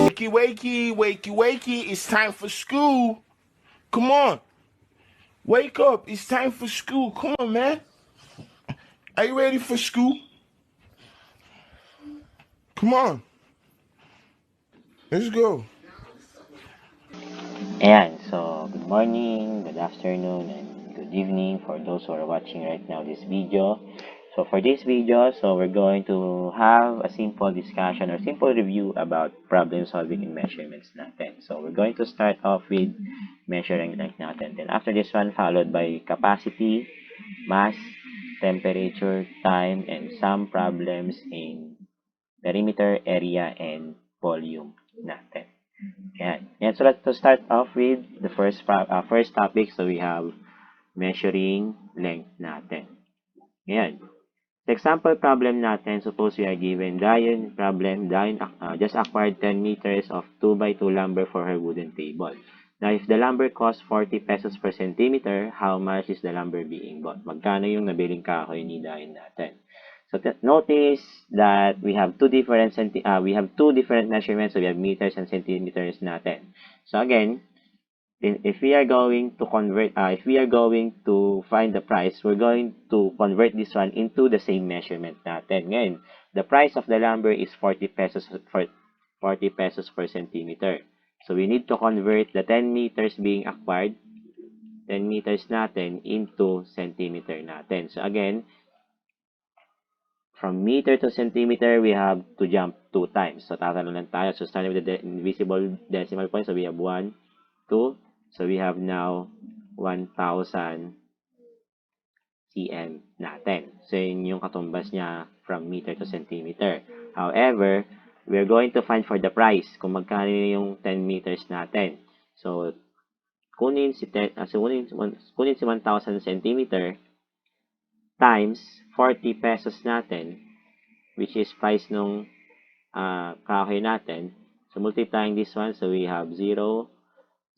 Wakey, wakey, wakey, wakey. It's time for school. Come on. Wake up. It's time for school. Come on, man. Are you ready for school? Come on. Let's go. Ayan, so good morning, good afternoon, and good evening for those who are watching right now this video. So for this video, we're going to have a simple discussion or simple review about problem solving in measurements natin. So we're going to start off with measuring length natin. Then after this one, followed by capacity, mass, temperature, time, and some problems in perimeter, area, and volume natin. Yan. So let's start off with the first topic. So we have measuring length natin. Yan. The example problem natin, suppose we are given Diane problem, Diane just acquired 10 meters of 2 by 2 lumber for her wooden table. Now, if the lumber costs 40 pesos per centimeter, how much is the lumber being bought? Magkano yung nabiling kahoy ni Diane natin? So notice that we have two different measurements. So we have meters and centimeters natin. So again, if we are going to find the price, we're going to convert this one into the same measurement natin. Ngayon, the price of the lumber is 40 pesos per centimeter. So we need to convert the 10 meters being acquired, 10 meters natin into centimeter natin. So again, from meter to centimeter, we have to jump 2 times. So tatalo lang tayo. So starting with the invisible decimal point, so we have 1, 2. So we have now 1,000 cm natin. So yun yung katumbas niya from meter to centimeter. However, we're going to find for the price kung magkano yung 10 meters natin. So kunin si 1,000 centimeter times 40 pesos natin, which is price nung kahoy natin. So multiplying this one, so we have 0,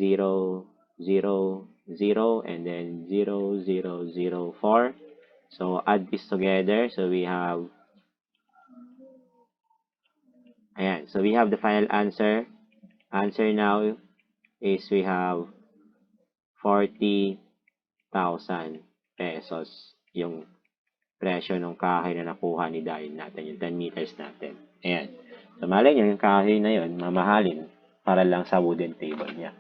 0, 0, 0, and then 0, 0, 0, 4. So add this together, so we have, ayan, so we have the final answer. Answer now is we have 40,000 pesos yung presyo ng kahoy na nakuha ni Dayan natin, yung 10 meters natin. Ayan. So, malay nyo, yung kahoy na yun, mamahalin para lang sa wooden table niya.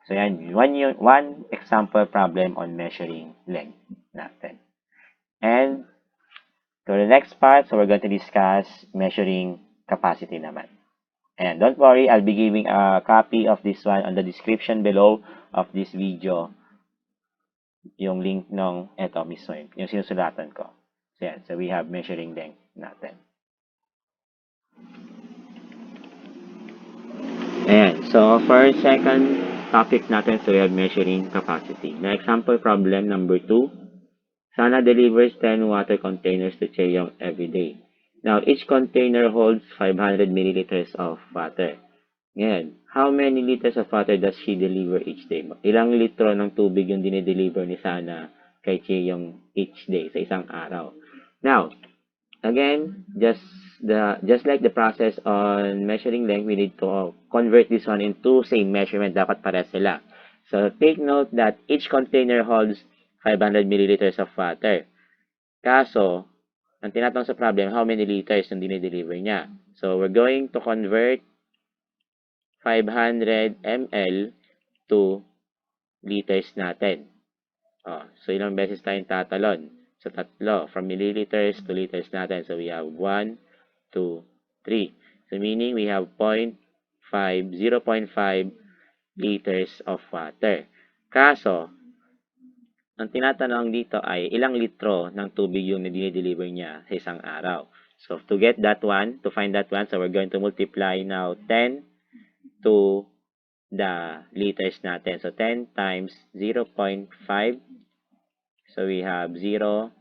So, yan. One example problem on measuring length natin. And, to the next part, so we're going to discuss measuring capacity naman. And don't worry, I'll be giving a copy of this one on the description below of this video. Yung link ng, eto mismo yung sinusulatan ko. So, yan. So, we have measuring length natin. Ayan. So, for second topic natin, so we have measuring capacity. Na example problem number 2. Sana delivers 10 water containers to Cheyong every day. Now, each container holds 500 milliliters of water. Ngayon, how many liters of water does she deliver each day? Ilang litro ng tubig yung dinideliver ni Sana kay Cheyong each day sa isang araw? Now, again, just like the process on measuring length, we need to convert this one into same measurement. Dapat pare sila. So, take note that each container holds 500 milliliters of water. Kaso, ang tinatanong sa problem, how many liters yung dinideliver niya? So, we're going to convert 500 ml to liters natin. So, ilang beses tayong tatalon? So, tatlo. From milliliters to liters natin. So, we have 1, 2, 3. So, meaning we have 0.5 liters of water. Kaso, ang tinatanong dito ay ilang litro ng tubig yung dinideliver niya sa isang araw. So, to find that one, so we're going to multiply now 10 to the liters natin. So, 10 times 0.5. So, we have 0,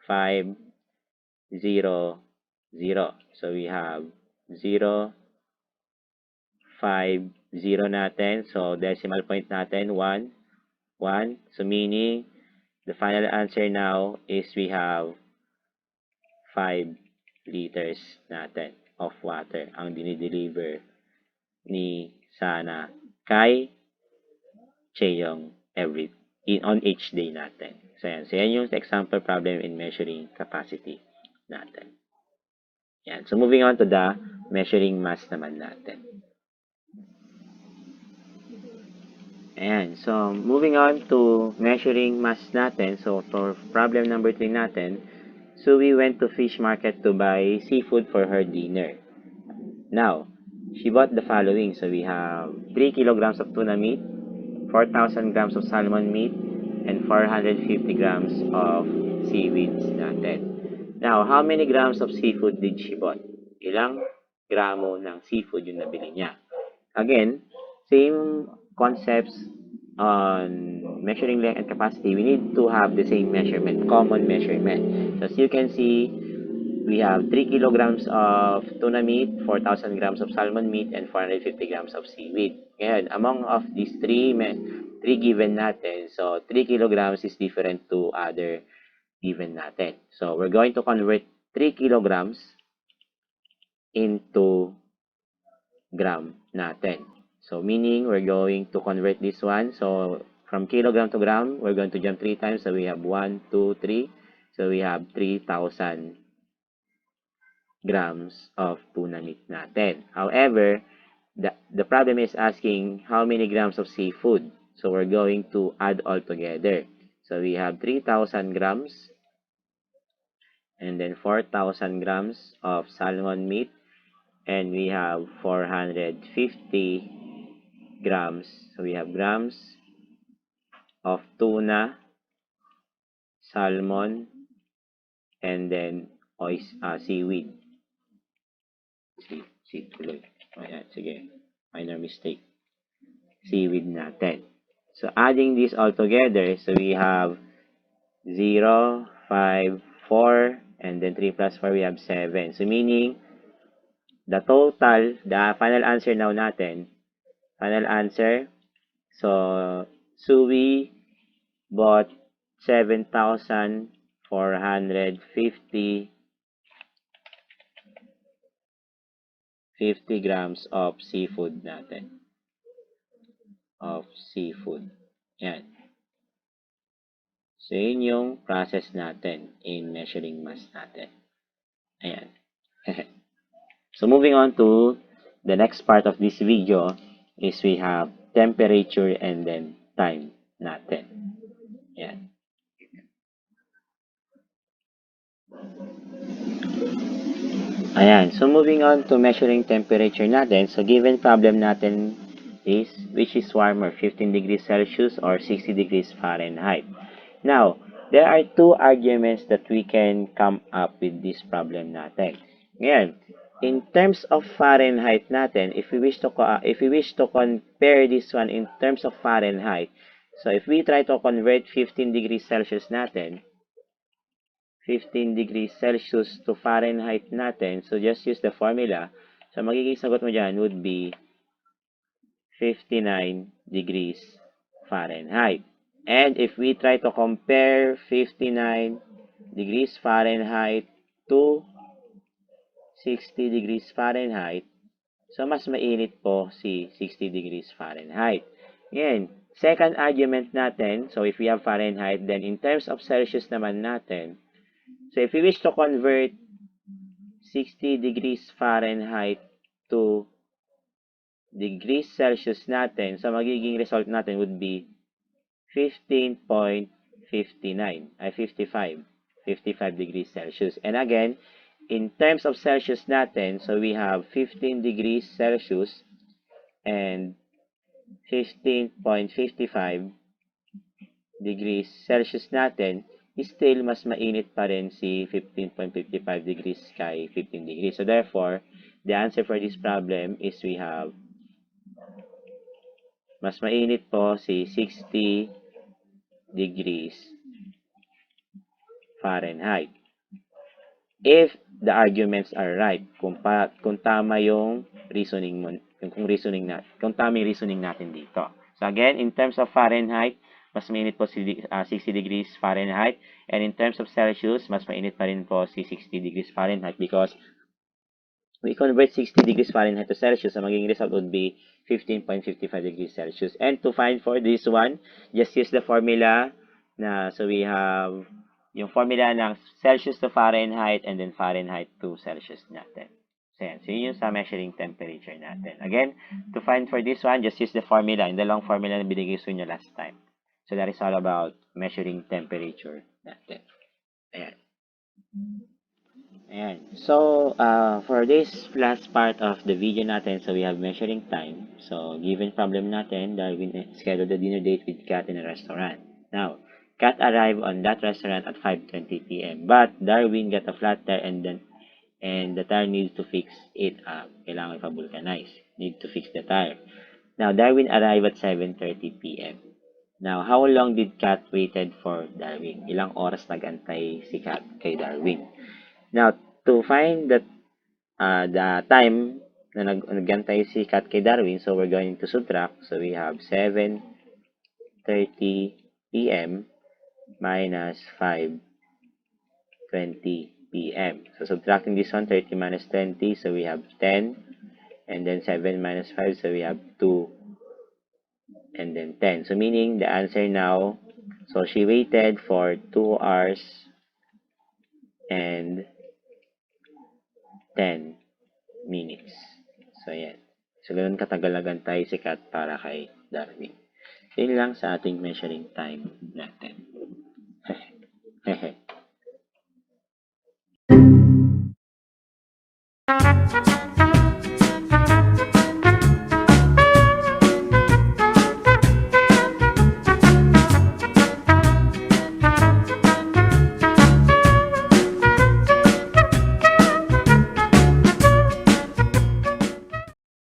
5, 0, 0. So, we have 0, 5, 0 natin. So, decimal point natin, 1, 1. So, meaning, the final answer now is we have 5 liters natin of water ang dinideliver ni Sana kay Cheyong on each day natin. So yan yung example problem in measuring capacity natin. Yan. So moving on to the measuring mass naman natin. Ayan. So moving on to measuring mass natin. So for problem number 3 natin, so we went to fish market to buy seafood for her dinner. Now, she bought the following. So we have 3 kilograms of tuna meat, 4,000 grams of salmon meat, and 450 grams of seaweeds natin. Now, how many grams of seafood did she bought? Ilang gramo ng seafood yung nabili niya? Again, same concepts on measuring length and capacity. We need to have the same measurement, common measurement. So as you can see, we have 3 kilograms of tuna meat, 4,000 grams of salmon meat, and 450 grams of seaweed. Ngayon, among of these three given natin, so 3 kilograms is different to other given natin. So we're going to convert 3 kilograms into gram natin. So meaning we're going to convert this one. So from kilogram to gram, we're going to jump 3 times. So we have 1, 2, 3. So we have 3,000 grams of tuna meat natin. However, the problem is asking how many grams of seafood. So we're going to add all together. So we have 3,000 grams and then 4,000 grams of salmon meat, and we have 450 grams. So we have grams of tuna, salmon, and then seaweed. Tuloy. Ayan, sige. Minor mistake. Seaweed natin. So adding this all together, so we have 0, 5, 4, and then 3 plus 4, we have 7. So meaning, the total, the final answer now natin, final answer, so we bought 7,450 grams of seafood natin. Yan. So, yun yung process natin in measuring mass natin. Ayan. So, moving on to the next part of this video is we have temperature and then time natin. Ayan. Ayan. So, moving on to measuring temperature natin. So, given problem natin is which is warmer, 15 degrees Celsius or 60 degrees Fahrenheit. Now, there are two arguments that we can come up with this problem natin. Ngayon, in terms of Fahrenheit natin, if we wish to compare this one in terms of Fahrenheit, so if we try to convert 15 degrees Celsius natin, 15 degrees Celsius to Fahrenheit natin, so just use the formula. So magiging sagot mo dyan would be 59 degrees Fahrenheit. And if we try to compare 59 degrees Fahrenheit to 60 degrees Fahrenheit, so mas mainit po si 60 degrees Fahrenheit. Ngayon, second argument natin, so if we have Fahrenheit, then in terms of Celsius naman natin, so if we wish to convert 60 degrees Fahrenheit to degrees Celsius natin, so magiging result natin would be 55 degrees Celsius. And again, in terms of Celsius natin, so we have 15 degrees Celsius and 15.55 degrees Celsius natin, still mas mainit pa rin si 15.55 degrees kay 15 degrees. So therefore, the answer for this problem is we have mas mainit po si 60 degrees Fahrenheit. If the arguments are right, kung tama yung reasoning mo, kung tama yung reasoning natin dito. So again, in terms of Fahrenheit, mas mainit po si 60 degrees Fahrenheit. And in terms of Celsius, mas mainit pa rin po si 60 degrees Fahrenheit because we convert 60 degrees Fahrenheit to Celsius, so magiging result would be 15.55 degrees Celsius. And to find for this one, just use the formula so we have yung formula ng Celsius to Fahrenheit and then Fahrenheit to Celsius natin. So, yan. So, yun yung sa measuring temperature natin. Again, to find for this one, just use the formula, yung dalawang formula na binigay sa inyo last time. So, that is all about measuring temperature natin. Ayan. Ayan. So, for this last part of the video natin, so we have measuring time. So, given problem natin, Darwin scheduled a dinner date with Kat in a restaurant. Now, Kat arrived on that restaurant at 5:20 p.m. But Darwin got a flat tire and the tire needs to fix it up. Kailangan ipa-vulcanize. Need to fix the tire. Now, Darwin arrived at 7:30 p.m. Now, how long did Kat waited for Darwin? Ilang oras nagantay si Kat kay Darwin? Now, to find the time na nagantay si Kat kay Darwin, so we're going to subtract. So, we have 7:30 p.m. minus 5:20 p.m. So, subtracting this one, 30 minus 20, so we have 10. And then 7 minus 5, so we have 2. And then 10. So, meaning the answer now, so she waited for 2 hours and 10 minutes. So, yan. So, ganun katagal nagantay si Kat para kay Darwin. Yun lang sa ating measuring time natin.